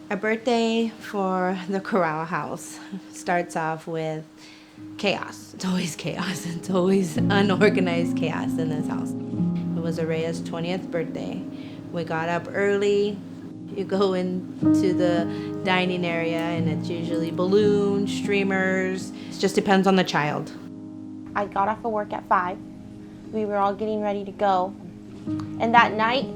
A birthday for the Corral house starts off with chaos. It's always chaos. It's always unorganized chaos in this house. It was Araya's 20th birthday. We got up early. You go into the dining area and it's usually balloons, streamers. It just depends on the child. I got off of work at 5. We were all getting ready to go. And that night,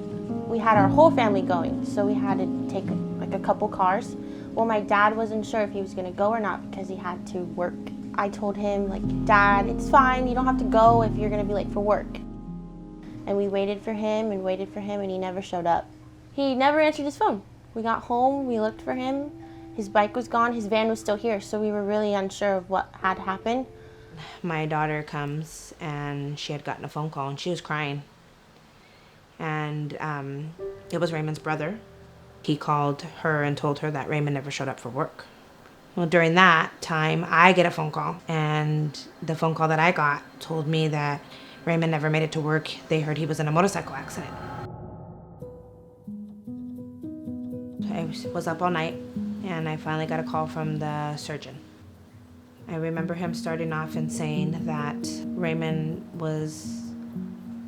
we had our whole family going. So we had to take like a couple cars. Well, my dad wasn't sure if he was gonna go or not because he had to work. I told him, like, Dad, it's fine. You don't have to go if you're gonna be late for work. And we waited for him and he never showed up. He never answered his phone. We got home, we looked for him. His bike was gone, his van was still here, so we were really unsure of what had happened. My daughter comes and she had gotten a phone call and she was crying. And it was Raymond's brother. He called her and told her that Raymond never showed up for work. Well, during that time, I get a phone call, and the phone call that I got told me that Raymond never made it to work. They heard he was in a motorcycle accident. I was up all night, and I finally got a call from the surgeon. I remember him starting off and saying that Raymond was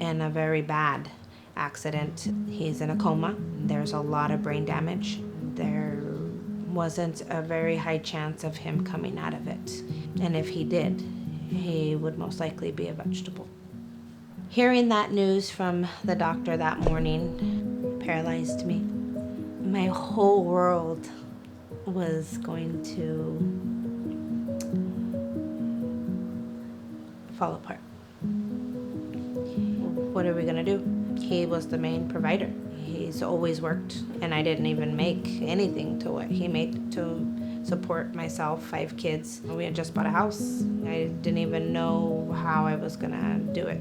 in a very bad accident. He's in a coma. There's a lot of brain damage. There wasn't a very high chance of him coming out of it. And if he did, he would most likely be a vegetable. Hearing that news from the doctor that morning paralyzed me. My whole world was going to fall apart. What are we gonna do? He was the main provider. He's always worked, and I didn't even make anything to what he made to support myself, 5 kids. We had just bought a house. I didn't even know how I was gonna do it.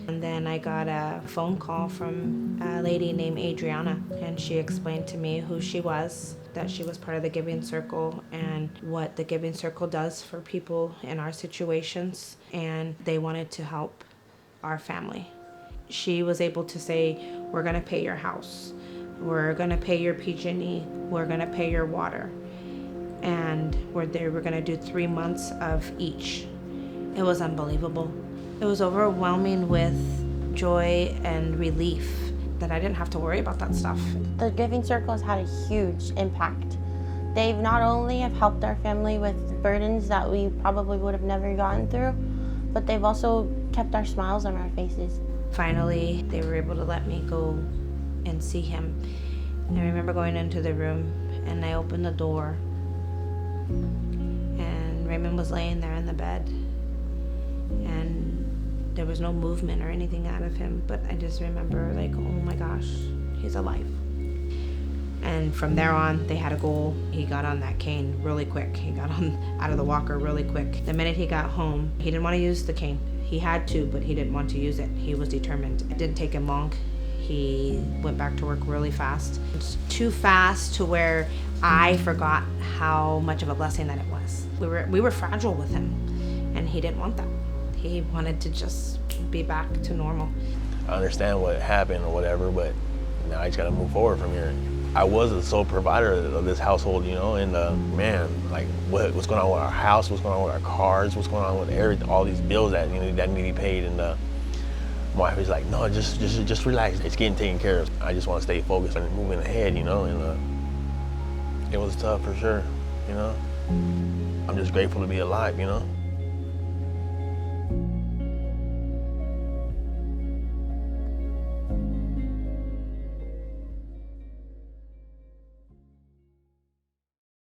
And then I got a phone call from a lady named Adriana, and she explained to me who she was, that she was part of the Giving Circle and what the Giving Circle does for people in our situations, and they wanted to help our family. She was able to say, we're gonna pay your house, we're gonna pay your PG&E, we're gonna pay your water, and they were gonna do 3 months of each. It was unbelievable. It was overwhelming with joy and relief that I didn't have to worry about that stuff. The Giving Circle has had a huge impact. They've not only have helped our family with burdens that we probably would have never gotten through, but they've also kept our smiles on our faces. Finally, they were able to let me go and see him. I remember going into the room and I opened the door and Raymond was laying there in the bed and there was no movement or anything out of him, but I just remember like, oh my gosh, he's alive. And from there on, they had a goal. He got on that cane really quick. He got out of the walker really quick. The minute he got home, he didn't want to use the cane. He had to, but he didn't want to use it. He was determined. It didn't take him long. He went back to work really fast. It's too fast to where I forgot how much of a blessing that it was. We were fragile with him, and he didn't want that. He wanted to just be back to normal. I understand what happened or whatever, but now I just gotta move forward from here. I was the sole provider of this household, you know, and man, like what's going on with our house, what's going on with our cars, what's going on with everything, all these bills that that need to be paid, and my wife was like, no, just relax, it's getting taken care of. I just want to stay focused on moving ahead, you know, and it was tough for sure, you know. I'm just grateful to be alive, you know.